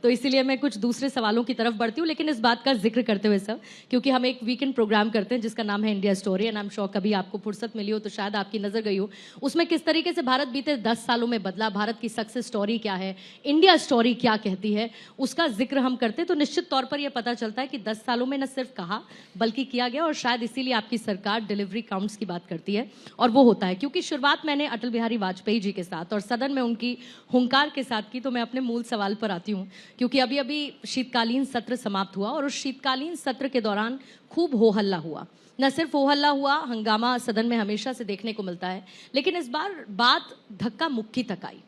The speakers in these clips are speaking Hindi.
तो इसीलिए मैं कुछ दूसरे सवालों की तरफ बढ़ती हूँ, लेकिन इस बात का जिक्र करते हुए सर, क्योंकि हम एक वीकेंड प्रोग्राम करते हैं जिसका नाम है India story, and I am sure कभी आपको फुर्सत मिली हो तो शायद आपकी नजर गई हो उसमें किस तरीके से भारत बीते 10 सालों में बदला, भारत की सक्सेस स्टोरी क्या है, इंडिया स्टोरी क्या कहती है, उसका जिक्र हम करते हैं तो निश्चित तौर पर यह पता चलता है कि 10 सालों में न सिर्फ कहा बल्कि किया गया, और शायद इसीलिए आपकी सरकार डिलीवरी काउंट्स की बात करती है, और वो होता है। क्योंकि शुरुआत मैंने अटल बिहारी वाजपेयी जी के साथ और सदन में उनकी हुंकार के साथ की, तो मैं अपने मूल सवाल पर आती हूँ, क्योंकि अभी अभी शीतकालीन सत्र समाप्त हुआ और उस शीतकालीन सत्र के दौरान खूब हो हल्ला हुआ। न सिर्फ हो हल्ला हुआ, हंगामा सदन में हमेशा से देखने को मिलता है, लेकिन इस बार बात धक्का मुक्की तक आई।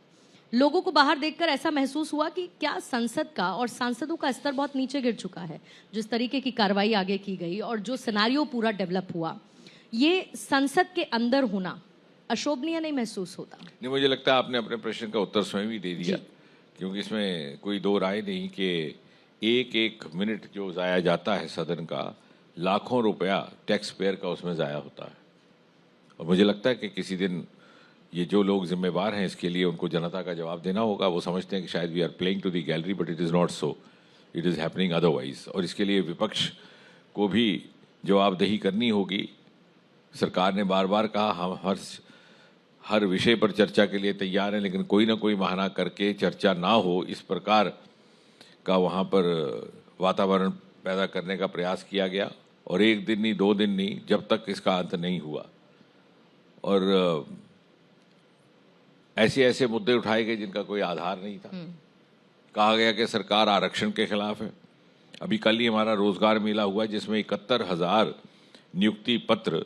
लोगों को बाहर देखकर ऐसा महसूस हुआ कि क्या संसद का और सांसदों का स्तर बहुत नीचे गिर चुका है। जिस तरीके की कार्रवाई आगे की गई और जो सिनेरियो पूरा डेवलप हुआ, ये संसद के अंदर होना अशोभनीय नहीं महसूस होता? नहीं, मुझे लगता है आपने अपने प्रश्न का उत्तर स्वयं ही दे दिया, क्योंकि इसमें कोई दो राय नहीं कि एक एक मिनट जो ज़ाया जाता है सदन का, लाखों रुपया टैक्स पेयर का उसमें ज़ाया होता है। और मुझे लगता है कि किसी दिन ये जो लोग जिम्मेवार हैं इसके लिए, उनको जनता का जवाब देना होगा। वो समझते हैं कि शायद we are playing to the gallery, but it is not so, it is happening otherwise. और इसके लिए विपक्ष को भी जवाबदेही करनी होगी। सरकार ने बार बार कहा हम हर विषय पर चर्चा के लिए तैयार हैं, लेकिन कोई ना कोई बहाना करके चर्चा ना हो, इस प्रकार का वहाँ पर वातावरण पैदा करने का प्रयास किया गया। और एक दिन नहीं, 2 दिन नहीं, जब तक इसका अंत नहीं हुआ। और ऐसे ऐसे मुद्दे उठाए गए जिनका कोई आधार नहीं था। कहा गया कि सरकार आरक्षण के खिलाफ है। अभी कल ही हमारा रोजगार मेला हुआ जिसमें 71,000 नियुक्ति पत्र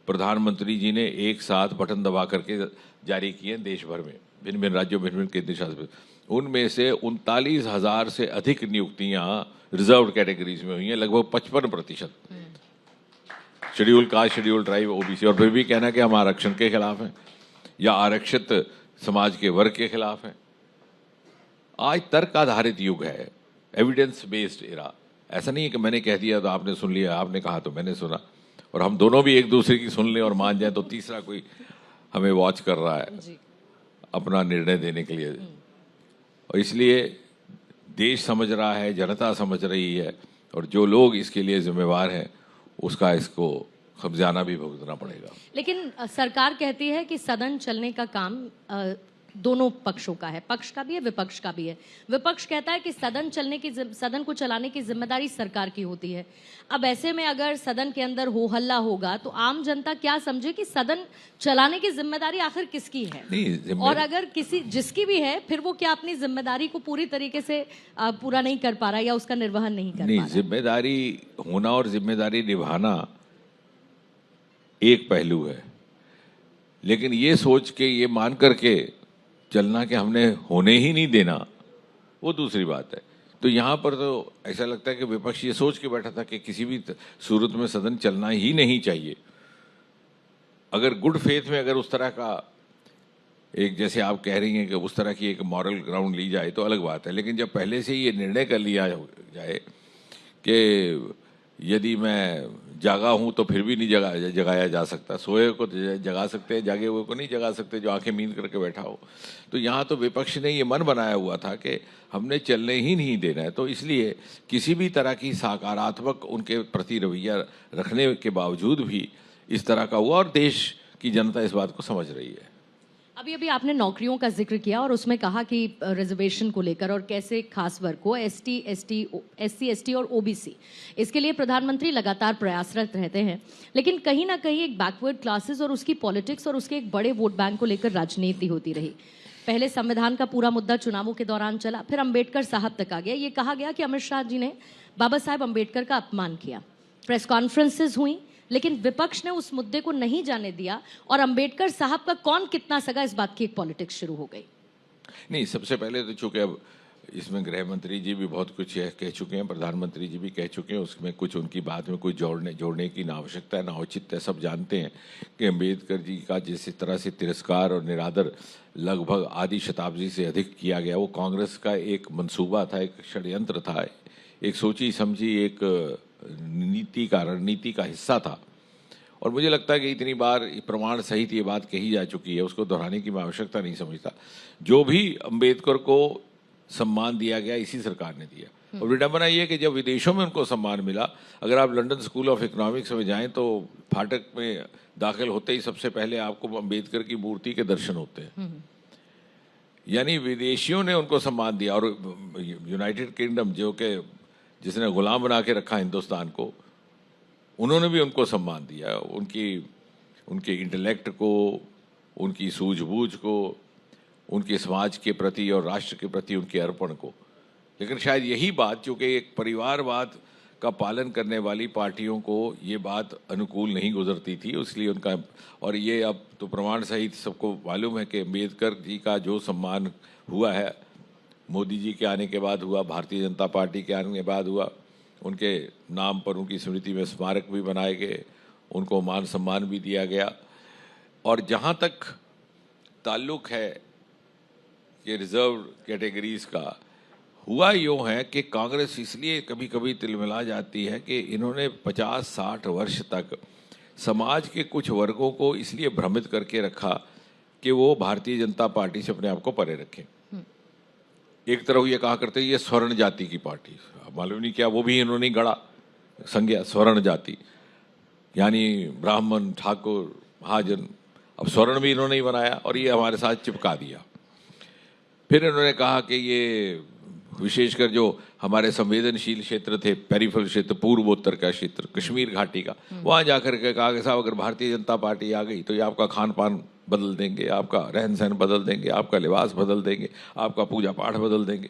प्रधानमंत्री जी ने एक साथ बटन दबा करके जारी किए देश भर में, भिन्न भिन्न राज्यों, भिन्न भिन्न केंद्र शासित। उनमें से 39,000 से अधिक नियुक्तियां रिजर्व कैटेगरीज में हुई हैं, लगभग 55%। Schedule caste, schedule tribe, OBC. और फिर भी कहना कि हम आरक्षण के खिलाफ हैं या आरक्षित समाज के वर्ग के खिलाफ हैं। आज तर्क आधारित युग है, एविडेंस बेस्ड एरा। ऐसा नहीं है कि मैंने कह दिया तो आपने सुन लिया, आपने कहा तो मैंने सुना, और हम दोनों भी एक दूसरे की सुन लें और मान जाएं तो तीसरा कोई हमें वॉच कर रहा है अपना निर्णय देने के लिए। और इसलिए देश समझ रहा है, जनता समझ रही है, और जो लोग इसके लिए जिम्मेवार हैं उसका इसको खबजाना भी भुगतना पड़ेगा। लेकिन सरकार कहती है कि सदन चलने का काम दोनों पक्षों का है, पक्ष का भी है, विपक्ष का भी है। विपक्ष कहता है कि सदन को चलाने की जिम्मेदारी सरकार की होती है। अब ऐसे में अगर सदन के अंदर हो हल्ला होगा तो आम जनता क्या समझे कि सदन चलाने की जिम्मेदारी आखिर किसकी है? और अगर जिसकी भी है, फिर वो क्या अपनी जिम्मेदारी को पूरी तरीके से पूरा नहीं कर पा रहा या उसका निर्वहन नहीं कर पा रहा? जिम्मेदारी होना और जिम्मेदारी निभाना एक पहलू है, लेकिन ये सोच के, ये मान करके चलना कि हमने होने ही नहीं देना, वो दूसरी बात है। तो यहाँ पर तो ऐसा लगता है कि विपक्ष ये सोच के बैठा था कि किसी भी सूरत में सदन चलना ही नहीं चाहिए। अगर गुड फेथ में अगर उस तरह का एक, जैसे आप कह रही हैं कि उस तरह की एक मॉरल ग्राउंड ली जाए तो अलग बात है, लेकिन जब पहले से ही ये निर्णय कर लिया जाए कि यदि मैं जागा हूं तो फिर भी नहीं जगाया जा सकता, सोए को जगा सकते हैं, जागे हुए को नहीं जगा सकते जो आंखें मींद करके बैठा हो। तो यहाँ तो विपक्ष ने ये मन बनाया हुआ था कि हमने चलने ही नहीं देना है, तो इसलिए किसी भी तरह की सकारात्मक उनके प्रति रवैया रखने के बावजूद भी इस तरह का हुआ, और देश की जनता इस बात को समझ रही है। अभी आपने नौकरियों का जिक्र किया और उसमें कहा कि रिजर्वेशन को लेकर और कैसे खास वर्ग को, एससी एसटी और ओबीसी, इसके लिए प्रधानमंत्री लगातार प्रयासरत रहते हैं। लेकिन कहीं ना कहीं एक बैकवर्ड क्लासेस और उसकी पॉलिटिक्स और उसके एक बड़े वोट बैंक को लेकर राजनीति होती रही। पहले संविधान का पूरा मुद्दा चुनावों के दौरान चला, फिर अंबेडकर साहब तक आ गया। ये कहा गया कि अमित शाह जी ने बाबा साहेब अंबेडकर का अपमान किया, प्रेस कॉन्फ्रेंसेज हुई, लेकिन विपक्ष ने उस मुद्दे को नहीं जाने दिया और अंबेडकर साहब का कौन कितना सगा, इस बात की एक पॉलिटिक्स शुरू हो गई। नहीं, सबसे पहले तो चूंकि अब इसमें गृह मंत्री जी भी बहुत कुछ कह चुके हैं, प्रधानमंत्री जी भी कह चुके हैं, उसमें कुछ उनकी बात में कुछ जोड़ने की ना आवश्यकता है ना औचित्य है। सब जानते हैं कि अंबेडकर जी का जिस तरह से तिरस्कार और निरादर लगभग आधी शताब्दी से अधिक किया गया, वो कांग्रेस का एक मंसूबा था, एक षड्यंत्र था, एक सोची समझी एक रणनीति का हिस्सा था। और मुझे लगता है कि इतनी बार प्रमाण सहित ये बात कही जा चुकी है, उसको दोहराने की मैं आवश्यकता नहीं समझता। जो भी अंबेडकर को सम्मान दिया गया इसी सरकार ने दिया। और विडंबना ये है कि जब विदेशों में उनको सम्मान मिला, अगर आप लंदन स्कूल ऑफ इकोनॉमिक्स में जाएं तो फाटक में दाखिल होते ही सबसे पहले आपको अम्बेडकर की मूर्ति के दर्शन होते हैं। यानी विदेशियों ने उनको सम्मान दिया। और यूनाइटेड किंगडम जो कि जिसने गुलाम बना के रखा हिंदुस्तान को, उन्होंने भी उनको सम्मान दिया, उनके इंटेलेक्ट को, उनकी सूझबूझ को, उनके समाज के प्रति और राष्ट्र के प्रति उनके अर्पण को। लेकिन शायद यही बात, चूँकि एक परिवारवाद का पालन करने वाली पार्टियों को ये बात अनुकूल नहीं गुजरती थी, इसलिए उनका, और ये अब तो प्रमाण सहित सबको मालूम है कि अम्बेडकर जी का जो सम्मान हुआ है मोदी जी के आने के बाद हुआ, भारतीय जनता पार्टी के आने के बाद हुआ, उनके नाम पर उनकी स्मृति में स्मारक भी बनाए गए, उनको मान सम्मान भी दिया गया। और जहाँ तक ताल्लुक़ है कि रिज़र्व कैटेगरीज का, हुआ यूँ है कि कांग्रेस इसलिए कभी कभी तिलमिला जाती है कि इन्होंने 50-60 वर्ष तक समाज के कुछ वर्गों को इसलिए भ्रमित करके रखा कि वो भारतीय जनता पार्टी से अपने आप को परे रखें। एक तरफ ये कहा करते ये स्वर्ण जाति की पार्टी, मालूम नहीं क्या वो भी इन्होंने गढ़ा संज्ञा स्वर्ण जाति, यानी ब्राह्मण, ठाकुर, महाजन, अब स्वर्ण भी इन्होंने ही बनाया और ये हमारे साथ चिपका दिया। फिर इन्होंने कहा कि ये विशेषकर जो हमारे संवेदनशील क्षेत्र थे, पेरिफेरल क्षेत्र, पूर्वोत्तर का क्षेत्र, कश्मीर घाटी का, वहाँ जाकर के कहा कि साहब अगर भारतीय जनता पार्टी आ गई तो ये आपका खान पान बदल देंगे, आपका रहन सहन बदल देंगे, आपका लिबास बदल देंगे, आपका पूजा पाठ बदल देंगे।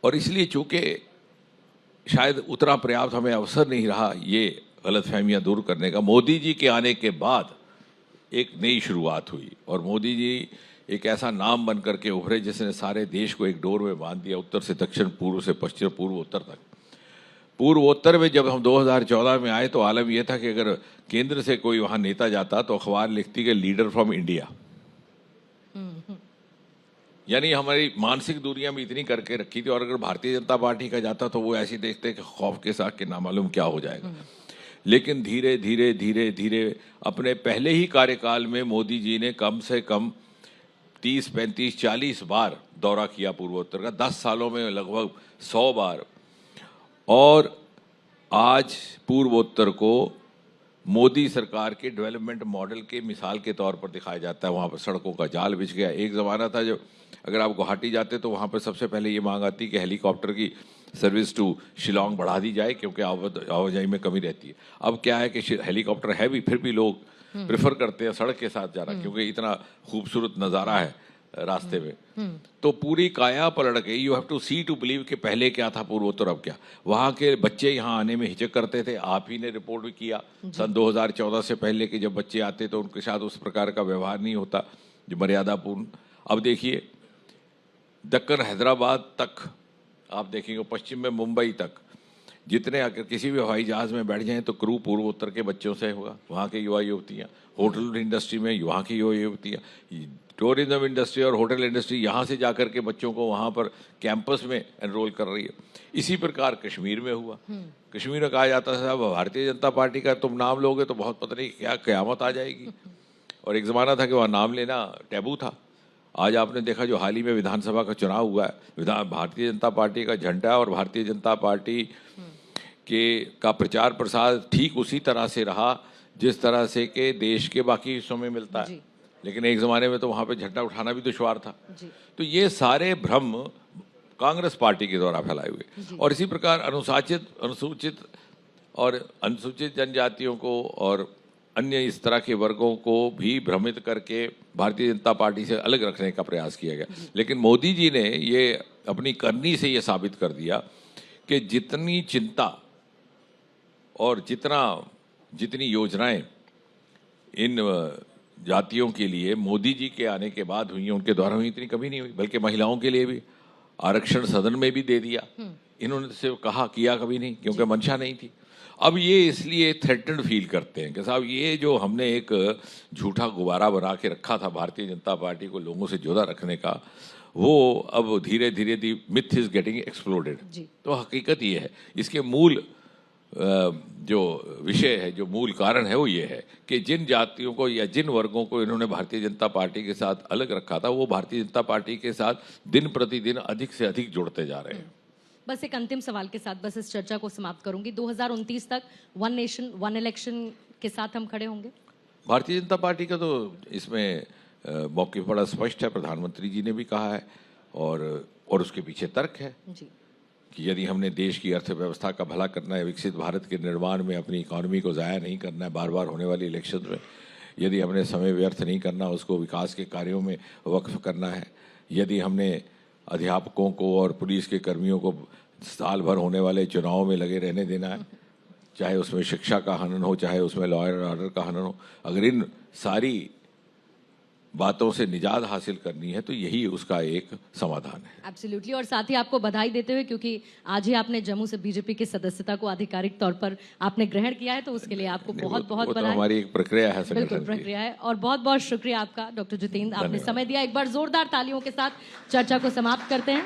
और इसलिए चूँकि शायद उतना पर्याप्त हमें अवसर नहीं रहा ये गलतफहमियाँ दूर करने का, मोदी जी के आने के बाद एक नई शुरुआत हुई और मोदी जी एक ऐसा नाम बन करके उभरे जिसने सारे देश को एक डोर में बांध दिया, उत्तर से दक्षिण, पूर्व से पश्चिम, पूर्वोत्तर तक। पूर्वोत्तर में जब हम 2014 में आए तो आलम यह था कि अगर केंद्र से कोई वहाँ नेता जाता तो अखबार लिखती कि लीडर फ्रॉम इंडिया, यानी हमारी मानसिक दूरियां भी इतनी करके रखी थी। और अगर भारतीय जनता पार्टी का जाता तो वो ऐसे देखते कि खौफ के साथ कि नामालूम क्या हो जाएगा। लेकिन धीरे धीरे धीरे धीरे अपने पहले ही कार्यकाल में मोदी जी ने कम से कम 30, 35, 40 बार दौरा किया पूर्वोत्तर का, 10 सालों में लगभग 100 बार। और आज पूर्वोत्तर को मोदी सरकार के डेवलपमेंट मॉडल के मिसाल के तौर पर दिखाया जाता है। वहाँ पर सड़कों का जाल बिछ गया। एक ज़माना था जब अगर आप गुवाहाटी जाते तो वहाँ पर सबसे पहले ये मांग आती कि हेलीकॉप्टर की सर्विस टू शिलोंग बढ़ा दी जाए क्योंकि आवाजाही में कमी रहती है। अब क्या है कि हेलीकॉप्टर है भी, फिर भी लोग प्रेफर करते हैं सड़क के साथ जाना क्योंकि इतना खूबसूरत नज़ारा है रास्ते में। तो पूरी काया पलट गई। You have to see to believe कि पहले क्या था पूर्वोत्तर, अब क्या। वहाँ के बच्चे यहाँ आने में हिचक करते थे। आप ही ने रिपोर्ट भी किया सन 2014 से पहले कि जब बच्चे आते तो उनके साथ उस प्रकार का व्यवहार नहीं होता जो मर्यादापूर्ण। अब देखिए दक्कन हैदराबाद तक आप देखेंगे, पश्चिम में मुंबई तक, जितने अगर किसी भी हवाई जहाज़ में बैठ जाएं तो क्रू पूर्वोत्तर के बच्चों से होगा, वहाँ के युवा युवतियाँ। होटल इंडस्ट्री में वहाँ की युवा युवतियाँ, टूरिज्म इंडस्ट्री और होटल इंडस्ट्री यहाँ से जाकर के बच्चों को वहाँ पर कैंपस में एनरोल कर रही है। इसी प्रकार कश्मीर में हुआ। कश्मीर में कहा जाता था साहब भारतीय जनता पार्टी का तुम नाम लोगे तो बहुत पता नहीं क्या क़यामत आ जाएगी। और एक ज़माना था कि वहाँ नाम लेना टैबू था। आज आपने देखा जो हाल ही में विधानसभा का चुनाव हुआ है, भारतीय जनता पार्टी का झंडा और भारतीय जनता पार्टी का प्रचार प्रसार ठीक उसी तरह से रहा जिस तरह से कि देश के बाकी हिस्सों में मिलता है। लेकिन एक ज़माने में तो वहाँ पे झंडा उठाना भी दुश्वार था। तो ये सारे भ्रम कांग्रेस पार्टी के द्वारा फैलाए हुए। और इसी प्रकार अनुसूचित जनजातियों को और अन्य इस तरह के वर्गों को भी भ्रमित करके भारतीय जनता पार्टी से अलग रखने का प्रयास किया गया। लेकिन मोदी जी ने ये अपनी करनी से ये साबित कर दिया कि जितनी चिंता और जितनी योजनाएं इन जातियों के लिए मोदी जी के आने के बाद हुई हैं, उनके द्वारा हुई, इतनी कभी नहीं हुई। बल्कि महिलाओं के लिए भी आरक्षण सदन में भी दे दिया। इन्होंने सिर्फ कहा, किया कभी नहीं, क्योंकि मंशा नहीं थी। अब ये इसलिए थ्रेटन्ड फील करते हैं कि साहब ये जो हमने एक झूठा गुब्बारा बना के रखा था भारतीय जनता पार्टी को लोगों से जुदा रखने का, वो अब धीरे धीरे दी मिथ इज गेटिंग एक्सप्लोडेड। तो हकीकत ये है, इसके मूल जो विषय है, जो मूल कारण है, वो ये है कि जिन जातियों को या जिन वर्गों को इन्होंने भारतीय जनता पार्टी के साथ अलग रखा था, वो भारतीय जनता पार्टी के साथ दिन प्रतिदिन अधिक से अधिक जुड़ते जा रहे हैं। बस एक अंतिम सवाल के साथ बस इस चर्चा को समाप्त करूंगी। 2029 तक वन नेशन वन इलेक्शन के साथ हम खड़े होंगे? भारतीय जनता पार्टी का तो इसमें मौके बड़ा स्पष्ट है, प्रधानमंत्री जी ने भी कहा है, और उसके पीछे तर्क है जी। कि यदि हमने देश की अर्थव्यवस्था का भला करना है, विकसित भारत के निर्माण में अपनी इकॉनमी को ज़ाया नहीं करना है बार बार होने वाली इलेक्शन में, यदि हमने समय व्यर्थ नहीं करना, उसको विकास के कार्यों में वक्फ करना है, यदि हमने अध्यापकों को और पुलिस के कर्मियों को साल भर होने वाले चुनाव में लगे रहने देना है, चाहे उसमें शिक्षा का हनन हो, चाहे उसमें लॉ एंड ऑर्डर का हनन हो, अगर इन सारी बातों से निजात हासिल करनी है तो यही उसका एक समाधान है। एब्सोल्युटली। और साथ ही आपको बधाई देते हुए, क्योंकि आज ही आपने जम्मू से बीजेपी की सदस्यता को आधिकारिक तौर पर आपने ग्रहण किया है, तो उसके लिए आपको बहुत बहुत वो तो बधाई। हमारी एक प्रक्रिया है, बिल्कुल संगठन की। प्रक्रिया है। और बहुत बहुत शुक्रिया आपका डॉक्टर जितेंद्र, आपने समय दिया। एक बार जोरदार तालियों के साथ चर्चा को समाप्त करते हैं।